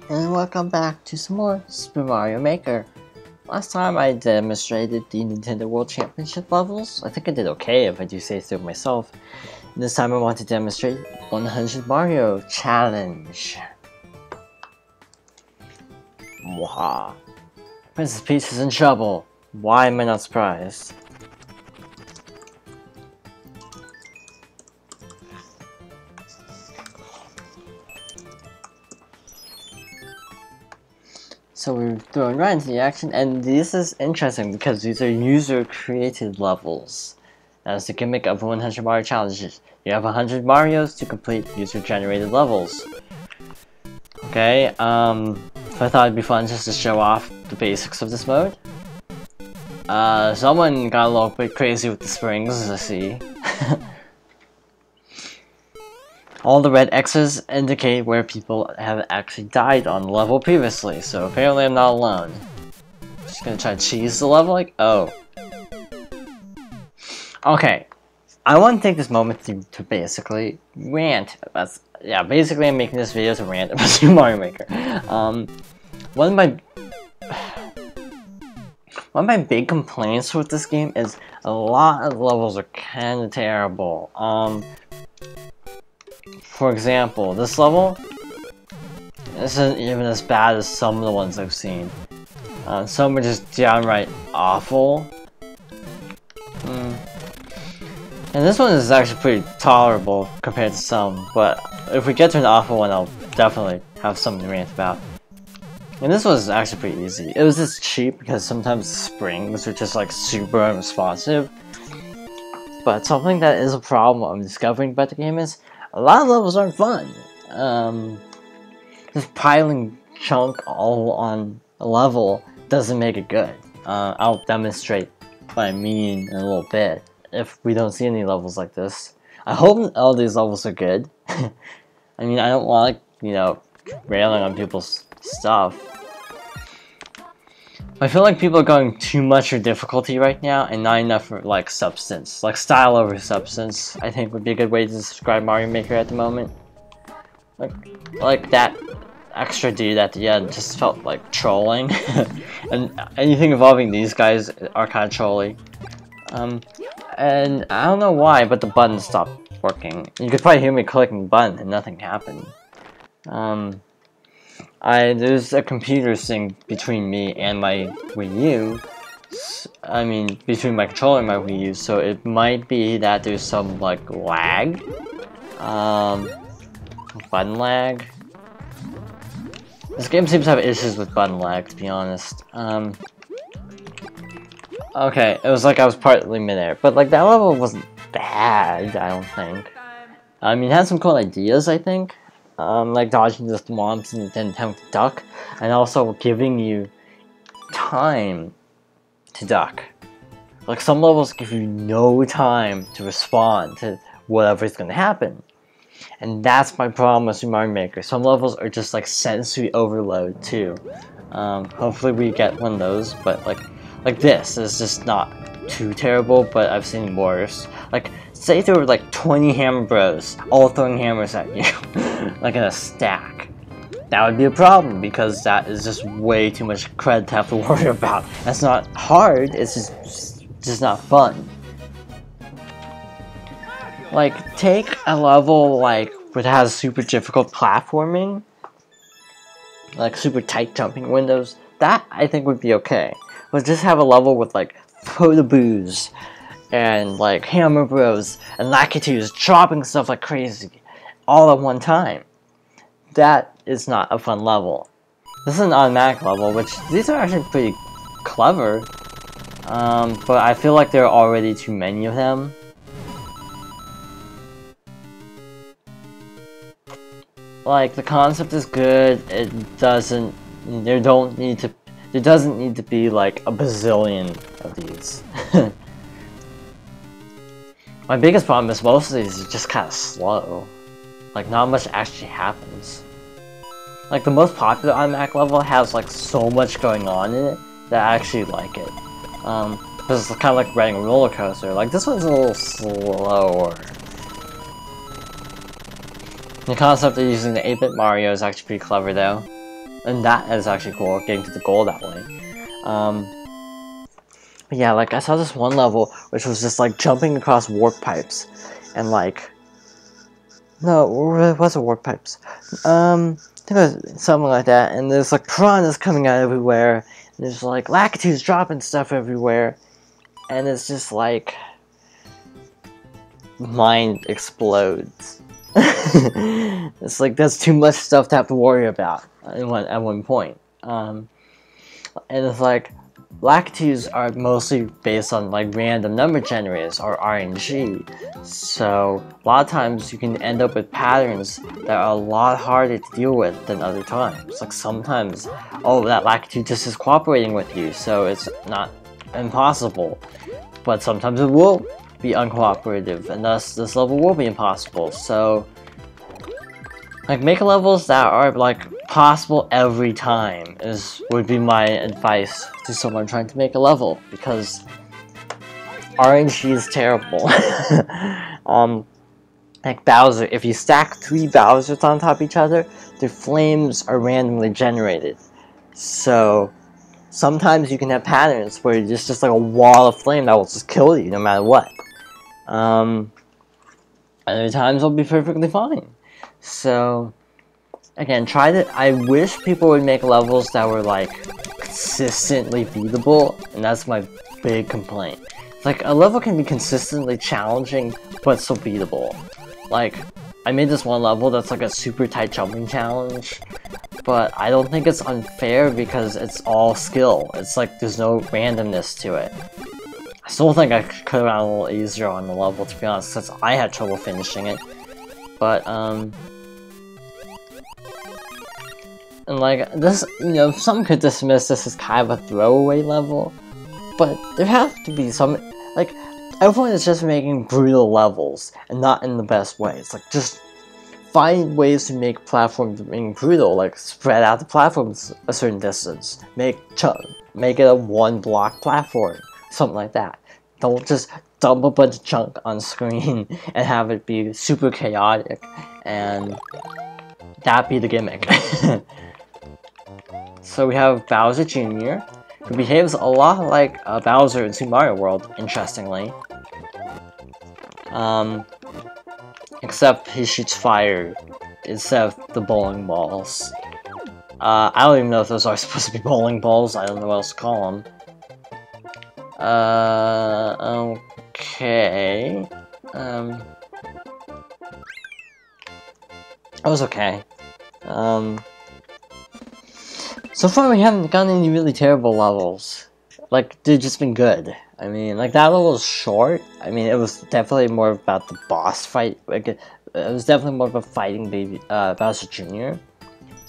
And welcome back to some more Super Mario Maker. Last time I demonstrated the Nintendo World Championship levels. I think I did okay if I do say so myself. And this time I want to demonstrate 100 Mario Challenge. Mwah. Princess Peach is in trouble. Why am I not surprised? So we're thrown right into the action, and this is interesting because these are user-created levels. That's the gimmick of 100 Mario challenges. You have 100 Marios to complete user-generated levels. Okay, so I thought it'd be fun just to show off the basics of this mode. Someone got a little bit crazy with the springs, I see. All the red X's indicate where people have actually died on the level previously, so apparently I'm not alone. Just gonna try to cheese the level, like, oh. Okay, I want to take this moment to basically rant. Basically I'm making this video to rant about Super Mario Maker. One of my big complaints with this game is a lot of levels are kinda terrible. For example, this level isn't even as bad as some of the ones I've seen. Some are just downright awful. And this one is actually pretty tolerable compared to some, but if we get to an awful one, I'll definitely have something to rant about. And this was actually pretty easy. It was just cheap because sometimes the springs are just like super unresponsive. But something that is a problem I'm discovering about the game is a lot of levels aren't fun. Just piling chunk all on a level doesn't make it good. I'll demonstrate what I mean in a little bit if we don't see any levels like this. I hope all these levels are good. I mean, I don't want, railing on people's stuff. I feel like people are going too much for difficulty right now and not enough for substance. Like style over substance, I think would be a good way to describe Mario Maker at the moment. Like that extra dude at the end just felt like trolling. And anything involving these guys are kind of trolly. And I don't know why, but the button stopped working. You could probably hear me clicking the button and nothing happened. There's a computer sync between me and my Wii U. I mean, between my controller and my Wii U, so it might be that there's some, lag. Button lag. This game seems to have issues with button lag, to be honest. Okay, it was like I was partly midair, but, that level wasn't bad, I don't think. I mean, it had some cool ideas, I think. Like dodging the swamps and then attempting to duck, and also giving you time to duck. Like some levels give you no time to respond to whatever's gonna happen. And that's my problem with Super Mario Maker. Some levels are just sensory overload too. Hopefully we get one of those, but like this is just not too terrible, but I've seen worse. Say there were 20 Hammer Bros all throwing hammers at you, in a stack. That would be a problem because that is just way too much cred to have to worry about. That's not hard, it's just not fun. Take a level where it has super difficult platforming, super tight jumping windows. That I think would be okay. But just have a level with Photoboos and Hammer Bros and Lakitus dropping stuff like crazy all at one time. That is not a fun level. This is an automatic level, which these are actually pretty clever, but I feel like there are already too many of them. The concept is good, there doesn't need to be a bazillion of these. My biggest problem is most of these are just kind of slow. Not much actually happens. The most popular automatic level has so much going on in it that I actually like it. Because it's kind of like riding a roller coaster. This one's a little slower. The concept of using the 8-bit Mario is actually pretty clever though. and that is actually cool, getting to the goal that way. But yeah, like I saw this one level which was just like jumping across warp pipes, and like, no, it wasn't warp pipes. I think it was something like that, and there's like piranhas coming out everywhere, and there's like Lakitus dropping stuff everywhere, and it's just like, mind explodes. It's like that's too much stuff to have to worry about at one point. And it's like, Lakitus are mostly based on like random number generators or RNG, so a lot of times you can end up with patterns that are a lot harder to deal with than other times. Like sometimes, oh, that Lakitu just is cooperating with you, so it's not impossible, but sometimes it will be uncooperative, and thus this level will be impossible. So like, make levels that are like possible every time would be my advice to someone trying to make a level, because RNG is terrible. Like Bowser, if you stack 3 Bowsers on top of each other, the flames are randomly generated. So sometimes you can have patterns where it's just like a wall of flame that will just kill you no matter what. Other times will be perfectly fine. So again, I wish people would make levels that were like consistently beatable, and that's my big complaint. Like, a level can be consistently challenging, but still beatable. Like, I made this one level that's like a super tight jumping challenge, but I don't think it's unfair because it's all skill. It's like, there's no randomness to it. I still think I could have gotten a little easier on the level, to be honest, since I had trouble finishing it. But, and like, this, you know, some could dismiss this as kind of a throwaway level, but there have to be some, like, everyone is just making brutal levels, and not in the best way. It's like, just find ways to make platforms being brutal, like, spread out the platforms a certain distance, make it a 1-block platform, something like that. Don't just dump a bunch of chunk on screen and have it be super chaotic, and that be the gimmick. So we have Bowser Jr., who behaves a lot like Bowser in Super Mario World, interestingly. Except he shoots fire instead of the bowling balls. I don't even know if those are supposed to be bowling balls, I don't know what else to call them. Okay. It was okay. So far we haven't gotten any really terrible levels. Like, they've just been good. I mean, like, that level was short. I mean, it was definitely more about the boss fight. Like, it was definitely more of a fighting baby, Bowser Jr.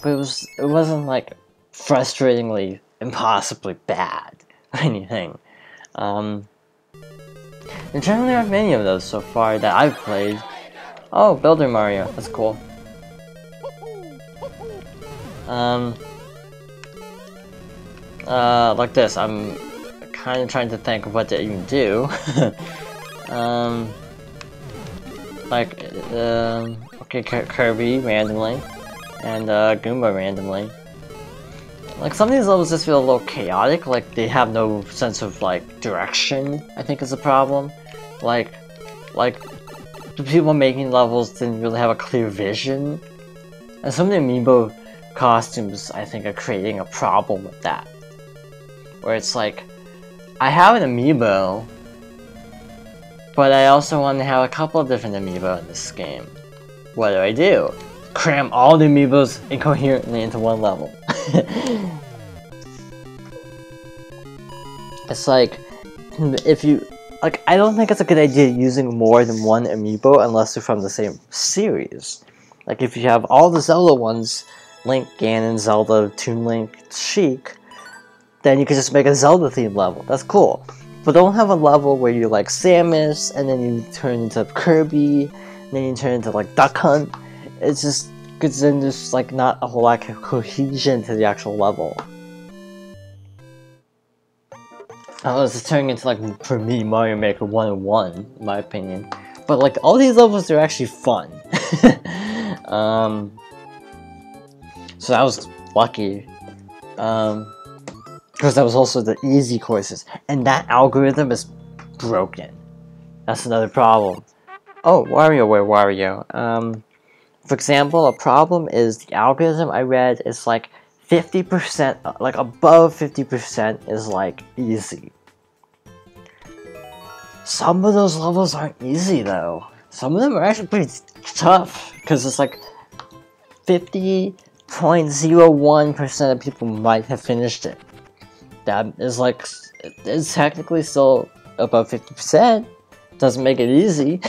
But it wasn't, like, frustratingly, impossibly bad or anything. There generally aren't many of those so far that I've played. Oh, Builder Mario, that's cool. Like this, I'm kind of trying to think of what to even do. Okay, Kirby randomly, and Goomba randomly. Like, some of these levels just feel a little chaotic, like they have no sense of, like, direction, I think is a problem. Like, the people making levels didn't really have a clear vision. And some of the amiibo costumes, I think, are creating a problem with that. Where it's like, I have an amiibo, but I also want to have a couple of different amiibo in this game. What do? Cram all the amiibos incoherently into one level. It's like, if you, like, I don't think it's a good idea using more than one amiibo unless they're from the same series. Like, if you have all the Zelda ones, Link, Ganon, Zelda, Toon Link, Sheik, then you can just make a Zelda themed level. That's cool. But don't have a level where you're like Samus, and then you turn into Kirby, and then you turn into like Duck Hunt. It's just, because then there's like not a whole lot of cohesion to the actual level. It's just turning into, like, for me, Mario Maker 101, in my opinion. But like, all these levels are actually fun. So that was lucky. Because that was also the easy courses, and that algorithm is broken. That's another problem. Oh, Wario. For example, a problem is the algorithm I read is like 50%, like above 50% is like easy. Some of those levels aren't easy though. Some of them are actually pretty tough, because it's like 50.01% of people might have finished it. That is like, it's technically still above 50%. Doesn't make it easy.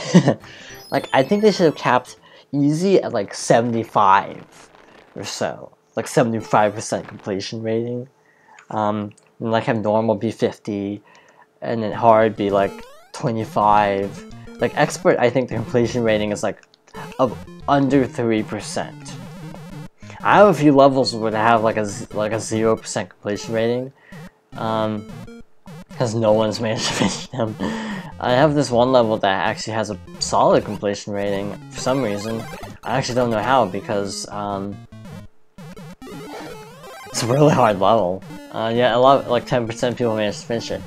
Like, I think they should have capped easy at like 75 or so. Like 75% completion rating. And like have normal be 50, and then hard be like 25. Like expert, I think the completion rating is like of under 3%. I have a few levels would have like a 0% completion rating, because no one's managed to finish them. I have this one level that actually has a solid completion rating for some reason. I actually don't know how, because it's a really hard level. Yeah, like 10% of people managed to finish it.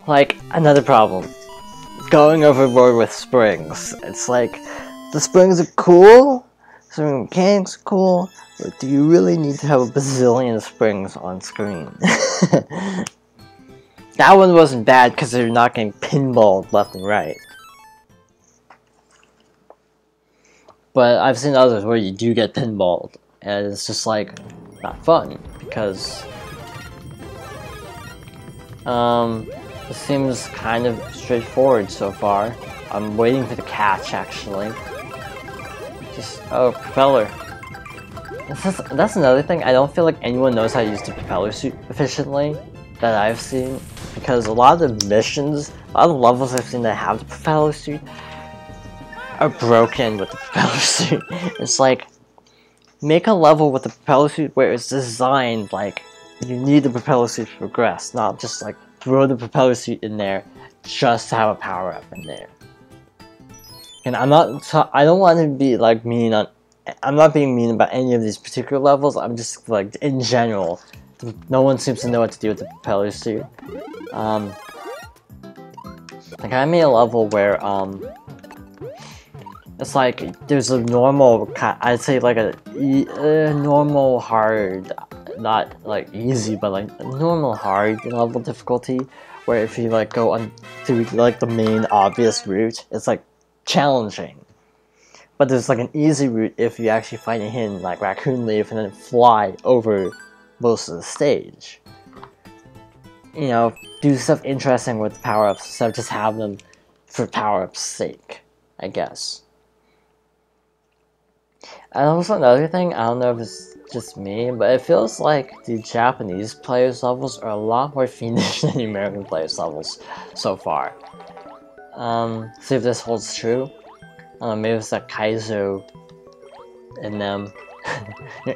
Like, another problem. Going overboard with springs. It's like, the springs are cool, swing mechanics are cool, but do you really need to have a bazillion springs on screen? That one wasn't bad because they're not getting pinballed left and right. But I've seen others where you do get pinballed, and it's just like, not fun, because it seems kind of straightforward so far. I'm waiting for the catch, actually. Oh, propeller. That's another thing, I don't feel like anyone knows how to use the propeller suit efficiently that I've seen, because a lot of the missions, a lot of the levels I've seen that have the propeller suit are broken with the propeller suit. It's like, make a level with the propeller suit where it's designed like you need the propeller suit to progress, not just like throw the propeller suit in there just to have a power up in there. And I don't want to be like mean on, I'm not being mean about any of these particular levels, I'm just like, in general, no one seems to know what to do with the propeller suit. Like I made a level where, it's like, there's a normal, I'd say like a normal hard, not like easy, but like a normal hard level difficulty, where if you like go on through like the main obvious route, it's like challenging. But there's like an easy route if you actually find a hidden like raccoon leaf and then fly over most of the stage. You know, do stuff interesting with power-ups instead of just have them for power-ups' sake, I guess. And also another thing, I don't know if it's just me, but it feels like the Japanese players' levels are a lot more fiendish than the American players' levels so far. See if this holds true. Maybe it's that Kaizo in them.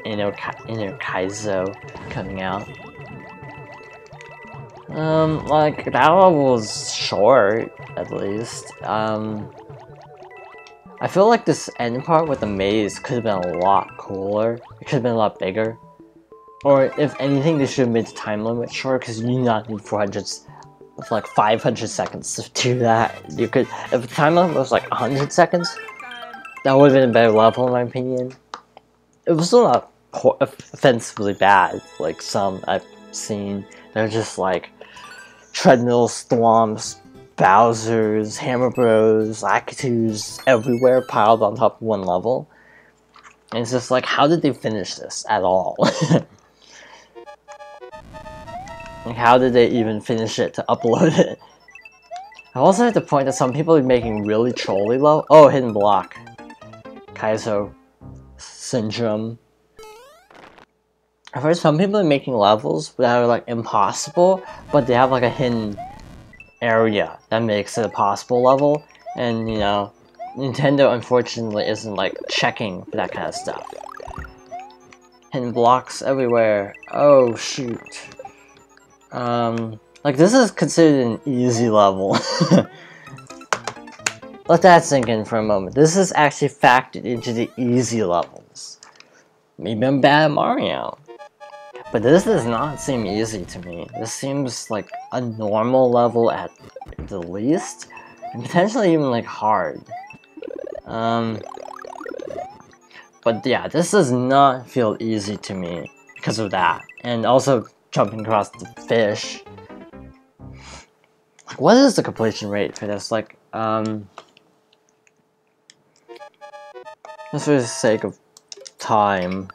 inner Kaizo coming out. Like, that level was short, at least. I feel like this end part with the maze could have been a lot cooler. It could have been a lot bigger. Or, if anything, they should have made the time limit short, because you do not need 400, like 500 seconds to do that. You could, if the time limit was like 100 seconds, that would have been a better level in my opinion. It was still not offensively bad, like some I've seen. They're just like treadmills, thwomps, Bowsers, Hammer Bros, Lakitus everywhere piled on top of one level. And it's just like, how did they finish this at all? Like, how did they even finish it to upload it? I also at the point that some people are making really trolly low. Oh, hidden block. Kaizo syndrome. I've heard some people are making levels that are like impossible, but they have like a hidden area that makes it a possible level, and you know, Nintendo unfortunately isn't like checking for that kind of stuff. Hidden blocks everywhere. Oh shoot. Like this is considered an easy level. Let that sink in for a moment. This is actually factored into the easy levels. Maybe I'm bad at Mario. But this does not seem easy to me. This seems like a normal level at the least, and potentially even like hard. But yeah, this does not feel easy to me because of that. And also jumping across the fish. Like, what is the completion rate for this? Like, just for the sake of time.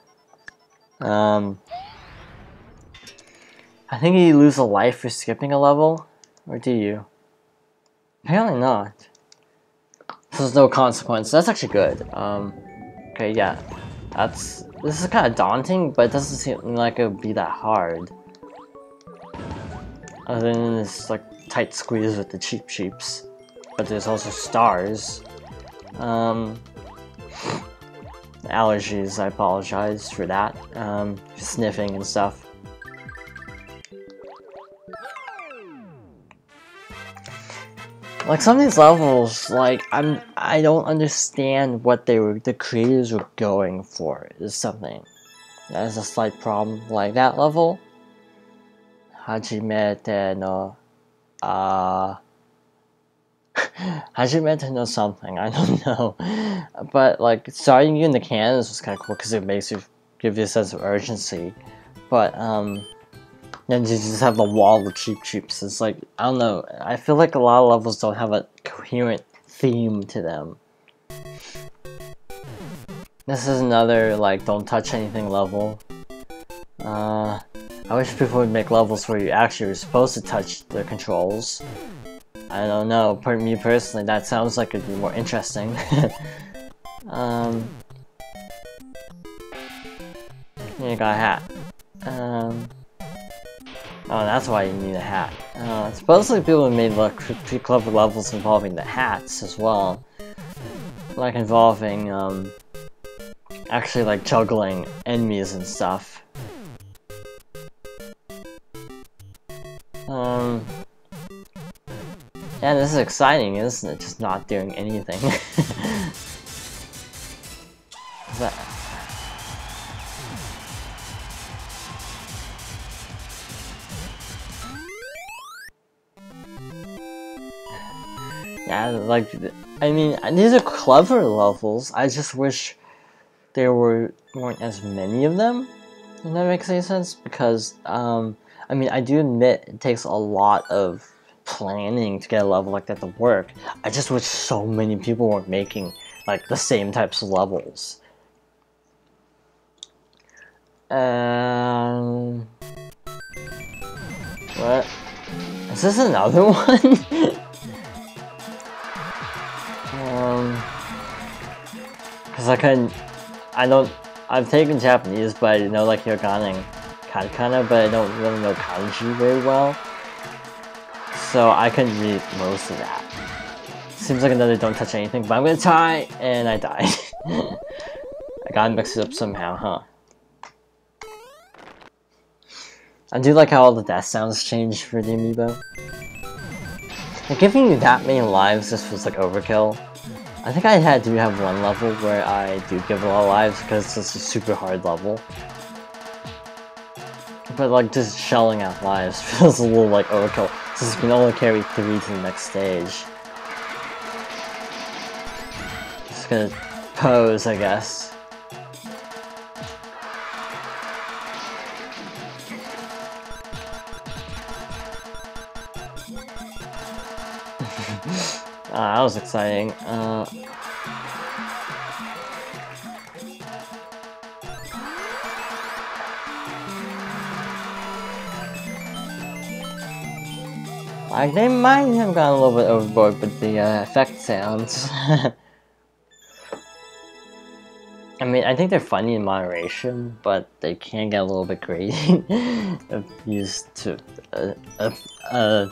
I think you lose a life for skipping a level, or do you? Apparently not. So there's no consequence. That's actually good. Okay, yeah. This is kind of daunting, but it doesn't seem like it would be that hard. Other than this, like, tight squeeze with the Cheep Cheeps. But there's also stars. Allergies, I apologize for that. Sniffing and stuff. Like, some of these levels, like, I don't understand what the creators were going for, is something. That is a slight problem. Like, that level, Hajimete no, Hajimete no something, I don't know. But, like, starting you in the cannons was kind of cool, because it makes you, give you a sense of urgency. But, then you just have the wall of Cheep Cheeps. It's like, I don't know, I feel like a lot of levels don't have a coherent theme to them. This is another, like, don't touch anything level. I wish people would make levels where you actually are supposed to touch the controls. I don't know, for me personally, that sounds like it'd be more interesting. Yeah, you got a hat. Oh, that's why you need a hat. Supposedly people have made like pretty clever levels involving the hats as well. Like involving, actually like juggling enemies and stuff. Yeah, this is exciting, isn't it? Just not doing anything. That... Yeah, like, I mean, these are clever levels. I just wish there weren't as many of them. If that makes any sense? Because, I mean, I do admit it takes a lot of planning to get a level like that to work. I just wish so many people weren't making, like, the same types of levels. What? Is this another one? Cause I've taken Japanese, but I know like hiragana and katakana, but I don't really know kanji very well. So I couldn't read most of that. Seems like another don't touch anything, but I'm gonna try, and I died. I got mixed up somehow, huh? I do like how all the death sounds changed for the amiibo. Like, giving you that many lives just feels like overkill. I think I do have one level where I do give a lot of lives because it's a super hard level. But like, just shelling out lives feels a little like overkill, since you can only carry 3 to the next stage. Just gonna pose, I guess. That was exciting. Like, they might have gone a little bit overboard with the effect sounds. I mean, I think they're funny in moderation, but they can get a little bit grating if used to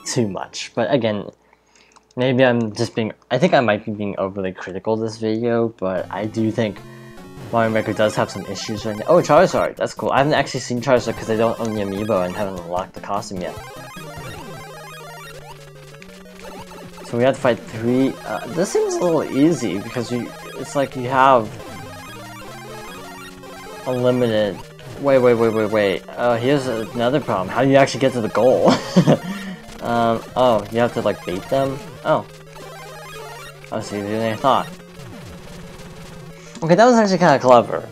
too much. But again, maybe I'm just being... I think I might be being overly critical of this video, but I do think Mario Maker does have some issues right now. Oh, Charizard! That's cool. I haven't actually seen Charizard because I don't own the amiibo and haven't unlocked the costume yet. So we have to fight 3... this seems a little easy because it's like you have... unlimited. Wait. Here's another problem. How do you actually get to the goal? Oh, you have to like bait them? Oh. I was easier than I thought. Okay, that was actually kind of clever.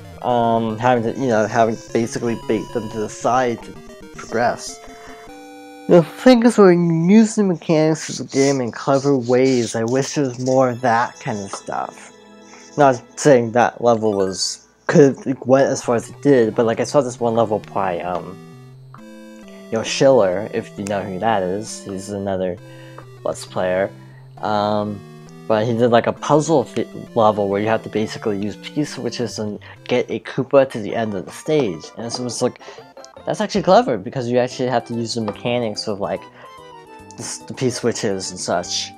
Having to, having to basically bait them to the side to progress. The thing is, when you use the mechanics of the game in clever ways, I wish there was more of that kind of stuff. Not saying that level went as far as it did, but like I saw this one level by Schiller, if you know who that is. He's another Let's Player. But he did like a puzzle level where you have to basically use P-switches and get a Koopa to the end of the stage. And so it's like, that's actually clever because you actually have to use the mechanics of like the P-switches and such.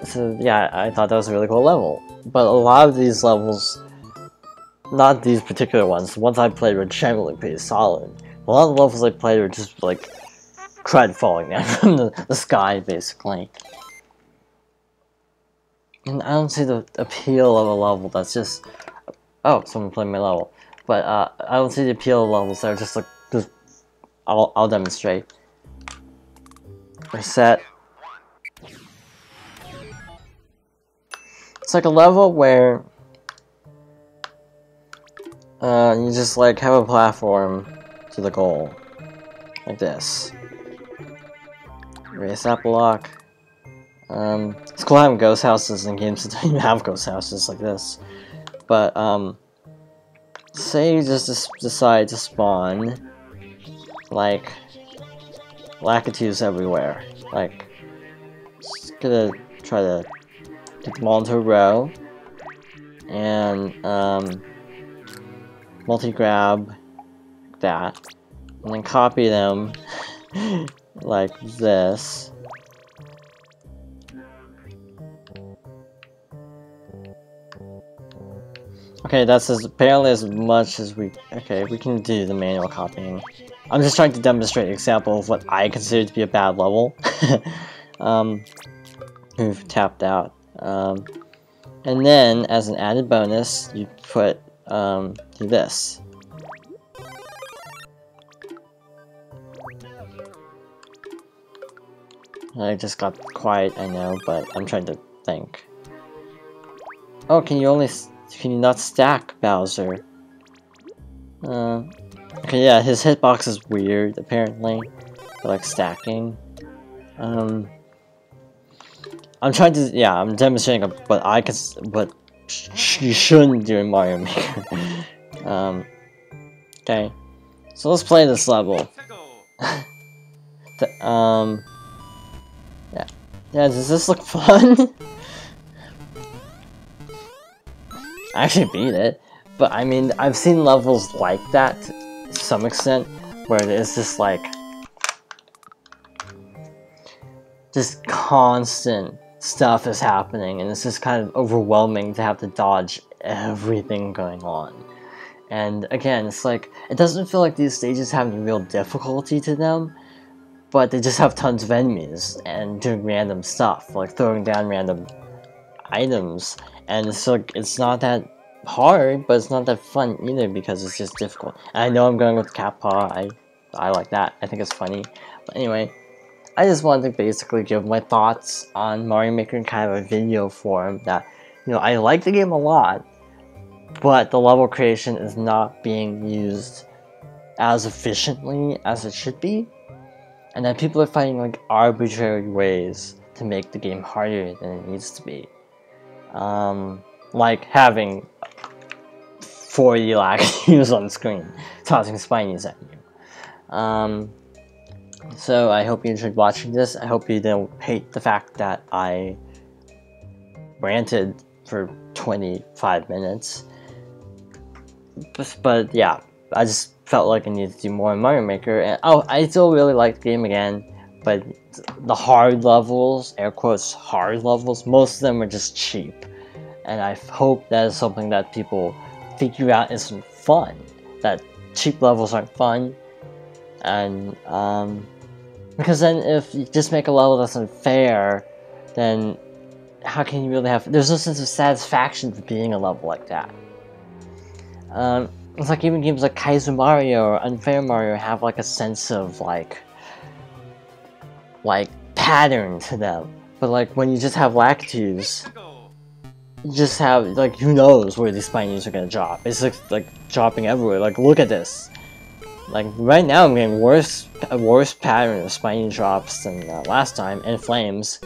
So yeah, I thought that was a really cool level. But a lot of these levels, not these particular ones, the ones I played were generally pretty solid. A lot of the levels I played were just like crud falling down from the sky, basically. And I don't see the appeal of a level that's just... Oh, someone played my level. But I don't see the appeal of levels that are just like... I'll demonstrate. Reset. It's like a level where... you just like have a platform to the goal. Like this. Erase that block. It's cool having ghost houses in games that don't even have ghost houses like this. But, say you just decide to spawn, like, Lakitus everywhere. Like, just gonna try to get them all into a row, and, multi-grab, like that, and then copy them, like this. Okay, that's apparently as much as we can do the manual copying. I'm just trying to demonstrate an example of what I consider to be a bad level. Who've tapped out. And then, as an added bonus, you put, do this. I just got quiet, I know, but I'm trying to think. Oh, can you not stack Bowser? Okay, yeah, his hitbox is weird, apparently. For, like, stacking. I'm demonstrating what you shouldn't do in Mario Maker. Okay. So let's play this level. Yeah, does this look fun? I actually beat it, but I mean, I've seen levels like that to some extent, where it's just like, just constant stuff is happening, and it's just kind of overwhelming to have to dodge everything going on. And again, it's like, it doesn't feel like these stages have any real difficulty to them, but they just have tons of enemies, and doing random stuff, like throwing down random items. And it's like, it's not that hard, but it's not that fun either because it's just difficult. And I know I'm going with Cat Paw. I like that. I think it's funny. But anyway, I just wanted to basically give my thoughts on Mario Maker in kind of a video form that, I like the game a lot, but the level creation is not being used as efficiently as it should be. And that people are finding like arbitrary ways to make the game harder than it needs to be. Like having 40 Lakitus on the screen, tossing Spinies at you. So I hope you enjoyed watching this. I hope you don't hate the fact that I ranted for 25 minutes. But yeah, I just felt like I needed to do more in Mario Maker. And I still really like the game again, but the hard levels, air quotes hard levels, most of them are just cheap. And I hope that is something that people figure out isn't fun. That cheap levels aren't fun. And, because then if you just make a level that's unfair, then how can you really have... There's no sense of satisfaction for beating a level like that. It's like even games like Kaizo Mario or Unfair Mario have like a sense of like pattern to them. But like when you just have Lakitus, you just have like who knows where these spinies are gonna drop. It's like dropping everywhere. Like look at this. Like right now I'm getting a worse pattern of spiny drops than last time, and flames.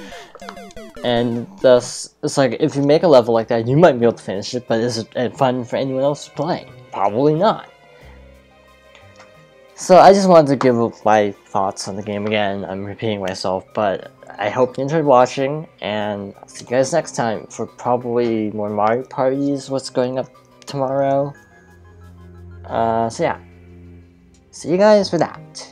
And thus, it's like if you make a level like that, you might be able to finish it, but is it fun for anyone else to play? Probably not. So I just wanted to give my thoughts on the game again. I'm repeating myself, but I hope you enjoyed watching, and I'll see you guys next time for probably more Mario Parties, what's going up tomorrow. So yeah. See you guys for that.